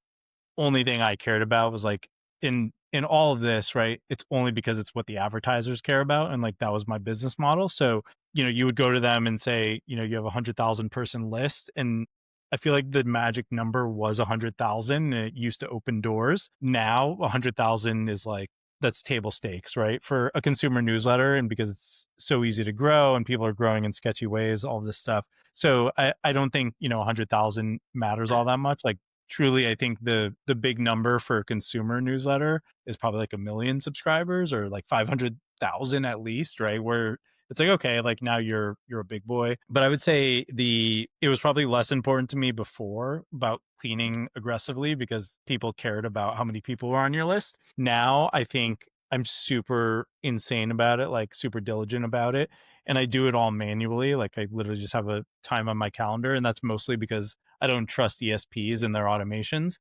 only thing I cared about was like in all of this, right? It's only because it's what the advertisers care about, and like that was my business model. So you would go to them and say, you have 100,000 person list, and I feel like the magic number was 100,000, and it used to open doors. Now 100,000 is like that's table stakes, right? For a consumer newsletter, and because it's so easy to grow and people are growing in sketchy ways, all this stuff. So I don't think 100,000 matters all that much. Like truly, I think the big number for a consumer newsletter is probably like 1 million subscribers or like 500,000 at least, right? Where it's like, okay, like now you're a big boy. But I would say it was probably less important to me before about cleaning aggressively because people cared about how many people were on your list. Now I think I'm super insane about it, like super diligent about it. And I do it all manually. Like I literally just have a time on my calendar. And that's mostly because I don't trust ESPs and their automations.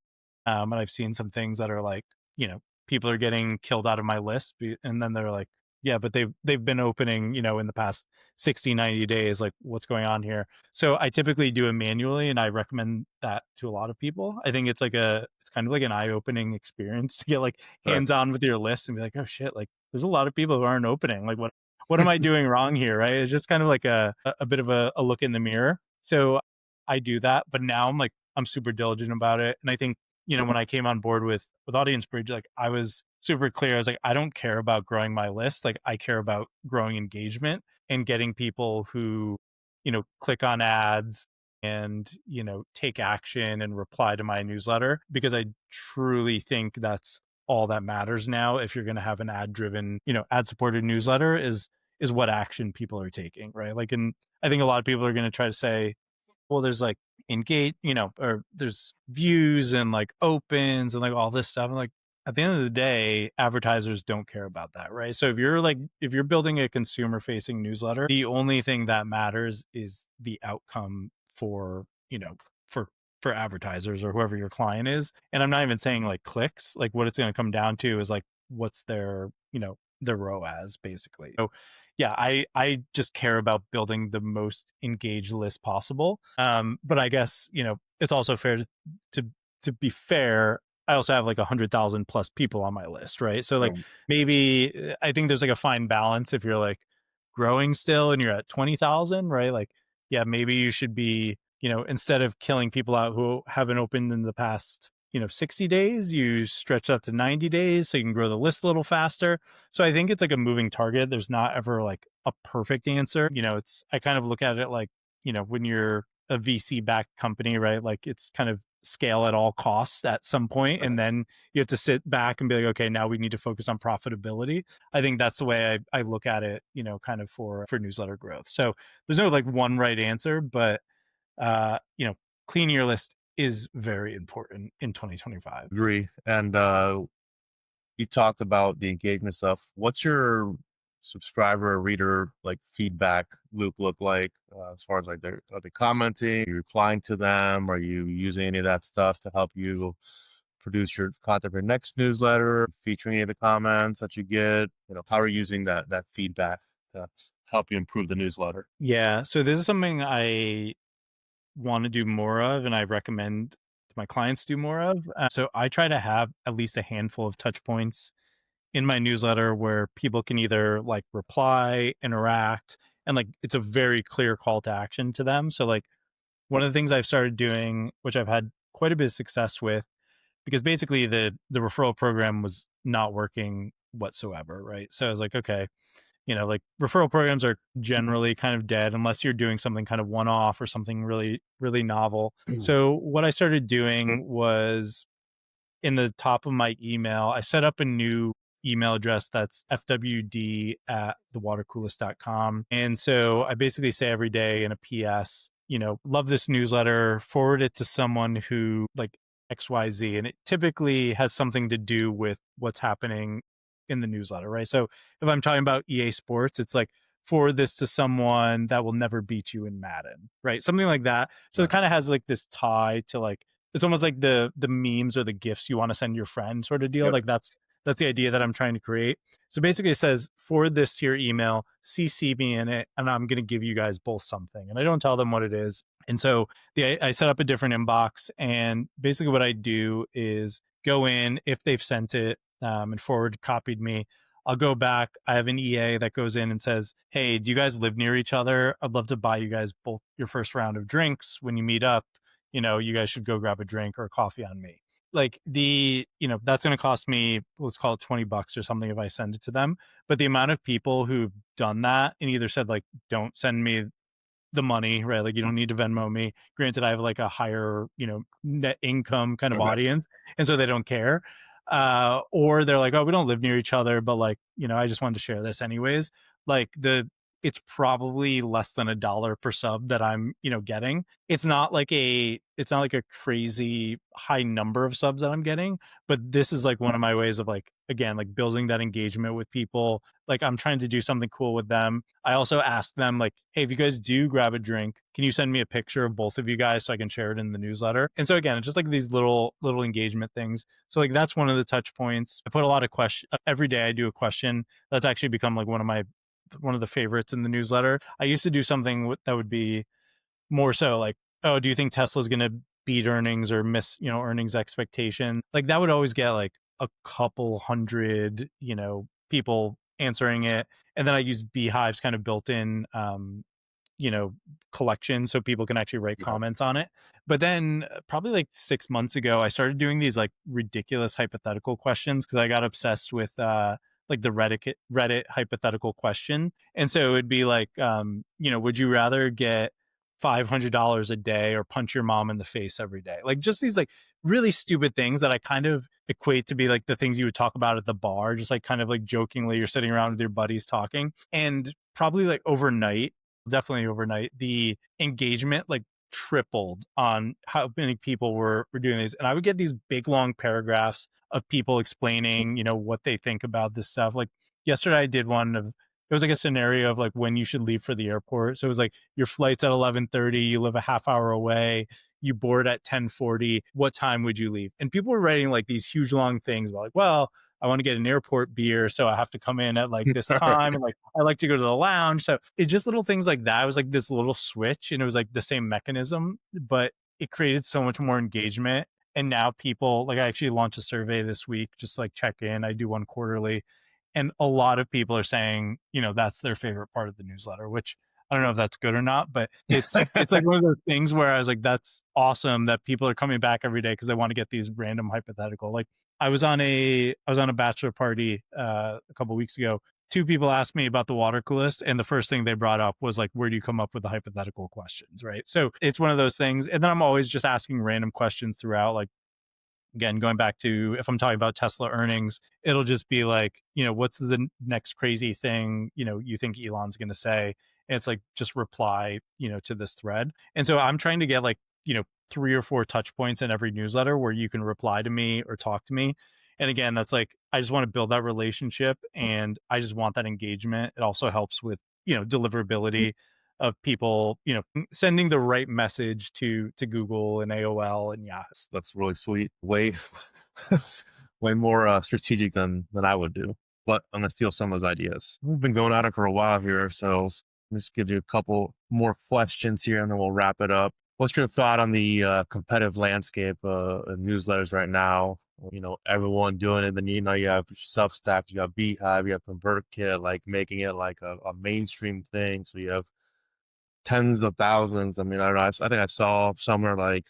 And I've seen some things that are like, people are getting killed out of my list. And then they're like, yeah, but they've been opening, in the past 60, 90 days. Like what's going on here? So I typically do it manually, and I recommend that to a lot of people. I think it's kind of like an eye-opening experience to get like Right. hands-on with your list and be like, oh shit, like there's a lot of people who aren't opening. Like what am I doing wrong here? Right. It's just kind of like a bit of a look in the mirror. So I do that, but now I'm super diligent about it. And I think, when I came on board with Audience Bridge, like I was super clear. I was like, I don't care about growing my list. Like I care about growing engagement and getting people who, click on ads and, take action and reply to my newsletter, because I truly think that's all that matters now. If you're going to have an ad driven, ad supported newsletter is what action people are taking. Right. Like, and I think a lot of people are going to try to say, well, there's like engage, or there's views and like opens and like all this stuff. And like at the end of the day, advertisers don't care about that, right? So if you're building a consumer facing newsletter, the only thing that matters is the outcome for, for for advertisers or whoever your client is. And I'm not even saying like clicks, like what it's going to come down to is like what's their ROAS basically. So yeah, I just care about building the most engaged list possible. But I guess it's also fair to to be fair. I also have like 100,000 plus people on my list, right? So like Right. maybe I think there's like a fine balance if you're like growing still and you're at 20,000, right? Like yeah, maybe you should be instead of killing people out who haven't opened in the past 60 days, you stretch that to 90 days so you can grow the list a little faster. So I think it's like a moving target. There's not ever like a perfect answer. I kind of look at it like, when you're a VC backed company, right? Like it's kind of scale at all costs at some point, and then you have to sit back and be like, okay, now we need to focus on profitability. I think that's the way I look at it, kind of for newsletter growth. So there's no like one right answer, but uh, you know, cleaning your list is very important in 2025. Agree. And you talked about the engagement stuff. What's your subscriber or reader like feedback loop look like as far as like are they commenting? Are you replying to them? Are you using any of that stuff to help you produce your content for your next newsletter? Featuring any of the comments that you get? How are you using that feedback to help you improve the newsletter? Yeah. So this is something I want to do more of, and I recommend to my clients do more of. So I try to have at least a handful of touch points in my newsletter where people can either like reply, interact, and like it's a very clear call to action to them. So like one of the things I've started doing, which I've had quite a bit of success with, because basically the referral program was not working whatsoever, right? So I was like, okay, like referral programs are generally kind of dead unless you're doing something kind of one off or something really, really novel. So what I started doing was in the top of my email, I set up a new email address that's fwd at thewatercoolest.com. And so I basically say every day in a PS, love this newsletter, forward it to someone who like XYZ. And it typically has something to do with what's happening in the newsletter, right? So if I'm talking about EA Sports, it's like, forward this to someone that will never beat you in Madden, right? Something like that. So it kind of has like this tie to like, it's almost like the memes or the gifts you want to send your friend sort of deal. Yep. Like that's the idea that I'm trying to create. So basically it says forward this to your email, CC me in it, and I'm going to give you guys both something. And I don't tell them what it is. And so I set up a different inbox, and basically what I do is go in if they've sent it and forward copied me. I'll go back. I have an EA that goes in and says, hey, do you guys live near each other? I'd love to buy you guys both your first round of drinks when you meet up. You guys should go grab a drink or a coffee on me. Like that's going to cost me, let's call it $20 or something if I send it to them. But the amount of people who've done that and either said like, don't send me the money, right? Like you don't need to Venmo me. Granted, I have like a higher, net income kind of audience. And so they don't care. Or they're like, oh, we don't live near each other, but like, I just wanted to share this anyways. Like it's probably less than $1 per sub that I'm, getting. It's not like a crazy high number of subs that I'm getting, but this is like one of my ways of like, again, like building that engagement with people. Like I'm trying to do something cool with them. I also ask them like, hey, if you guys do grab a drink, can you send me a picture of both of you guys so I can share it in the newsletter? And so again, it's just like these little engagement things. So like that's one of the touch points. I put a lot of questions every day. I do a question that's actually become like one of the favorites in the newsletter. I used to do something that would be more so like, oh, do you think Tesla's going to beat earnings or miss, earnings expectation? Like that would always get like a couple hundred, people answering it. And then I use Beehive's kind of built in, collection so people can actually write comments on it. But then probably like 6 months ago, I started doing these like ridiculous hypothetical questions because I got obsessed with like the Reddit hypothetical question. And so it'd be like, would you rather get $500 a day or punch your mom in the face every day? Like just these like really stupid things that I kind of equate to be like the things you would talk about at the bar, just like kind of like jokingly, you're sitting around with your buddies talking. And probably like definitely overnight, the engagement like tripled on how many people were doing these. And I would get these big long paragraphs of people explaining, what they think about this stuff. Like yesterday I did one of, it was like a scenario of like when you should leave for the airport. So it was like your flight's at 11:30, you live a half hour away, you board at 10:40, what time would you leave? And people were writing like these huge long things about like, well, I want to get an airport beer, so I have to come in at like this time. And like, I like to go to the lounge. So it's just little things like that. It was like this little switch and it was like the same mechanism, but it created so much more engagement. And now people, like I actually launched a survey this week, just like check in. I do one quarterly. And a lot of people are saying, that's their favorite part of the newsletter, which I don't know if that's good or not, but it's like one of those things where I was like, that's awesome that people are coming back every day because they want to get these random hypothetical. Like I was on a bachelor party a couple of weeks ago. Two people asked me about the water coolest, and the first thing they brought up was like, where do you come up with the hypothetical questions, right? So it's one of those things. And then I'm always just asking random questions throughout, like, again, going back to if I'm talking about Tesla earnings, it'll just be like, what's the next crazy thing, you think Elon's going to say? And it's like, just reply, to this thread. And so I'm trying to get like, 3 or 4 touch points in every newsletter where you can reply to me or talk to me. And again, that's like, I just want to build that relationship and I just want that engagement. It also helps with, deliverability of people, sending the right message to Google and AOL and Yahoo. That's really sweet. Way, way more strategic than I would do. But I'm gonna steal some of those ideas. We've been going at it for a while here, so let's give you a couple more questions here, and then we'll wrap it up. What's your thought on the competitive landscape of newsletters right now? Everyone doing it. Then you have Substack, you have Beehive, you have ConvertKit, like making it like a mainstream thing. So you have tens of thousands. I mean, I don't know. I think I saw somewhere like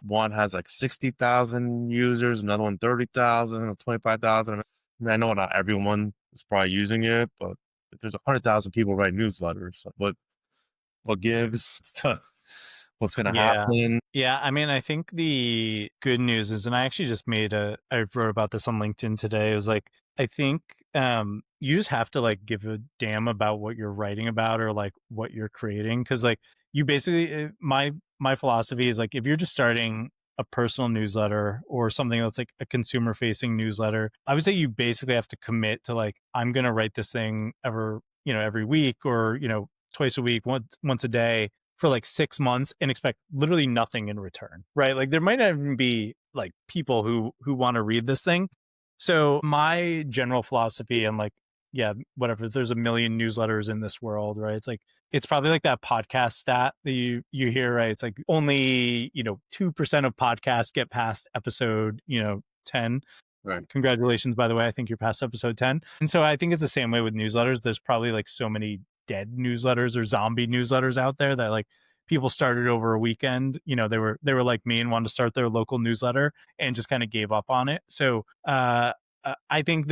one has like 60,000 users, another one 30,000, 25,000. I mean, I know not everyone is probably using it, but if there's 100,000 people write newsletters, what gives? What's going to Yeah. happen? Yeah. I mean, I think the good news is, and I actually just I wrote about this on LinkedIn today. It was like, I think you just have to like give a damn about what you're writing about or like what you're creating. Cause like you basically, my philosophy is like, if you're just starting a personal newsletter or something that's like a consumer facing newsletter, I would say you basically have to commit to like, I'm going to write this thing every week or, twice a week, once a day for like 6 months and expect literally nothing in return, right? Like there might not even be like people who want to read this thing. So my general philosophy, and like, yeah, whatever, there's a million newsletters in this world, right? It's probably like that podcast stat that you hear, right? It's like only 2% of podcasts get past episode 10. Right. Congratulations, by the way. I think you're past episode 10. And so I think it's the same way with newsletters. There's probably like so many dead newsletters or zombie newsletters out there that like people started over a weekend. They were like me and wanted to start their local newsletter and just kind of gave up on it. So I think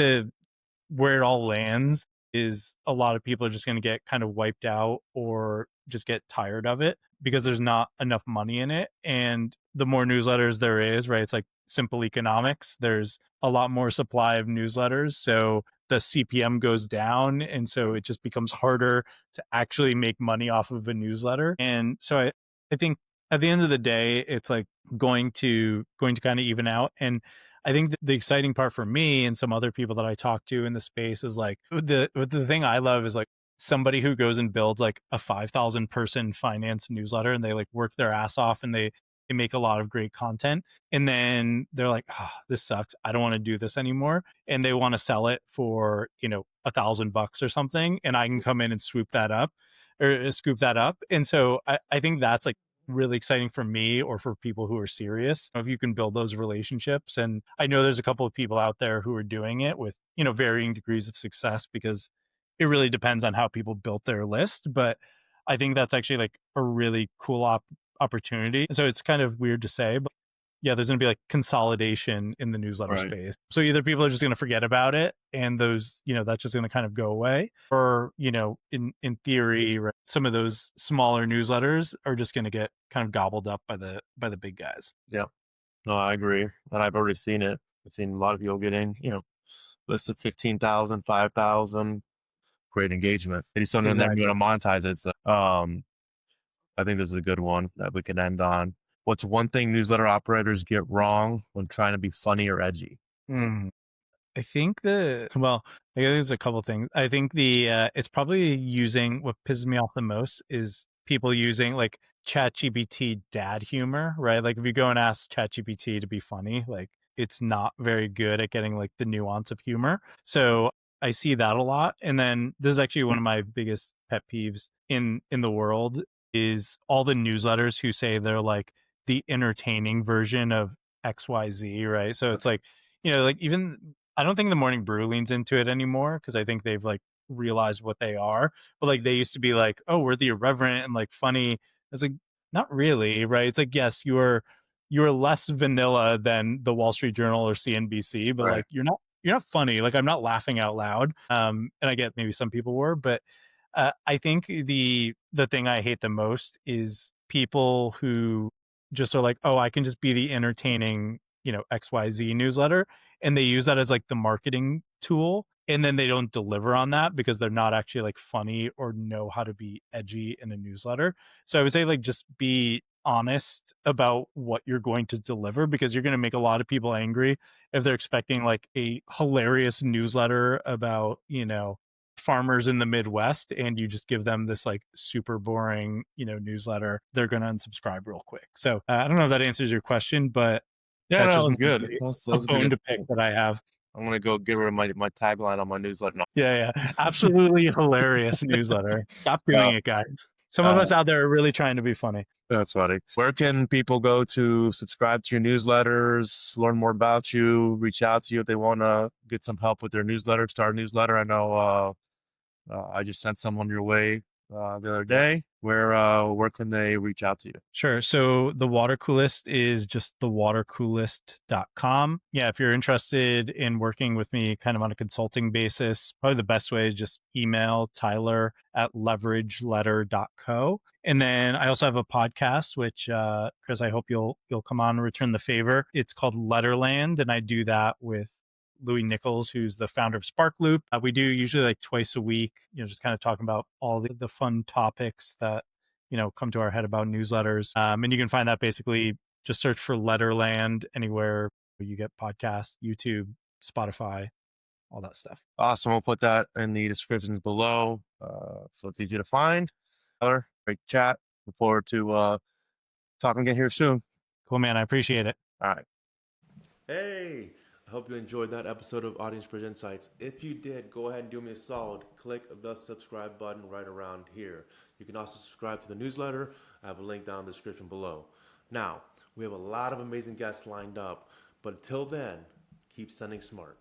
where it all lands is a lot of people are just going to get kind of wiped out or just get tired of it because there's not enough money in it. And the more newsletters there is, right? It's like simple economics. There's a lot more supply of newsletters. So the CPM goes down. And so it just becomes harder to actually make money off of a newsletter. And so I think at the end of the day, it's like going to kind of even out. And I think the exciting part for me and some other people that I talk to in the space is like the thing I love is like somebody who goes and builds like a 5,000 person finance newsletter and they like work their ass off and they make a lot of great content. And then they're like, oh, this sucks. I don't want to do this anymore. And they want to sell it for, $1,000 or something. And I can come in and swoop that up or scoop that up. And so I think that's like really exciting for me or for people who are serious if you can build those relationships. And I know there's a couple of people out there who are doing it with varying degrees of success because it really depends on how people built their list, but I think that's actually like a really cool opportunity. So it's kind of weird to say, but yeah, there's going to be like consolidation in the newsletter Right. space. So either people are just going to forget about it and those, that's just going to kind of go away, or, in theory, right, some of those smaller newsletters are just going to get kind of gobbled up by the big guys. Yeah. No, I agree. And I've already seen it. I've seen a lot of people getting, lists of 15,000, 5,000. Great engagement. They just don't know they're going to Exactly. monetize it. So, I think this is a good one that we can end on. What's one thing newsletter operators get wrong when trying to be funny or edgy? Mm. I think I think there's a couple things. I think it's probably using what pisses me off the most is people using like ChatGPT dad humor, right? Like if you go and ask ChatGPT to be funny, like it's not very good at getting like the nuance of humor. So I see that a lot. And then this is actually one of my biggest pet peeves in the world is all the newsletters who say they're like the entertaining version of XYZ, right? So it's like, like even I don't think the Morning Brew leans into it anymore because I think they've like realized what they are. But like they used to be like, oh, we're the irreverent and like funny. It's like not really, right? It's like yes, you're less vanilla than the Wall Street Journal or CNBC, but Right. like you're not funny. Like I'm not laughing out loud. And I get maybe some people were, but I think the thing I hate the most is people who just are like, oh, I can just be the entertaining XYZ newsletter, and they use that as like the marketing tool, and then they don't deliver on that because they're not actually like funny or know how to be edgy in a newsletter. So I would say like just be honest about what you're going to deliver because you're going to make a lot of people angry if they're expecting like a hilarious newsletter about farmers in the Midwest and you just give them this like super boring newsletter. They're going to unsubscribe real quick. So I don't know if that answers your question, but Yeah, that's no, just that was good. a That was bone good. to pick that I have. I'm going to go get rid of my tagline on my newsletter. Yeah, yeah. Absolutely hilarious newsletter. Stop No. doing it, guys. Some of us out there are really trying to be funny. That's funny. Where can people go to subscribe to your newsletters, learn more about you, reach out to you if they want to get some help with their newsletter, start a newsletter? I know I just sent someone your way the other day. Where can they reach out to you? Sure. So the water coolest is just thewatercoolest.com. Yeah, if you're interested in working with me kind of on a consulting basis, probably the best way is just email tyler@leverageletter.co. And then I also have a podcast, which Chris, I hope you'll come on and return the favor. It's called Letterland, and I do that with Louis Nichols, who's the founder of Sparkloop. We do usually like twice a week, just kind of talking about all the fun topics that, come to our head about newsletters. And you can find that basically just search for Letterland anywhere you get podcasts, YouTube, Spotify, all that stuff. Awesome. We'll put that in the descriptions below. So it's easy to find. Tyler, great chat. Look forward to talking again here soon. Cool, man. I appreciate it. All right. Hey, I hope you enjoyed that episode of Audience Bridge Insights. If you did, go ahead and do me a solid. Click the subscribe button right around here. You can also subscribe to the newsletter. I have a link down in the description below. Now, we have a lot of amazing guests lined up, but until then, keep sending smart.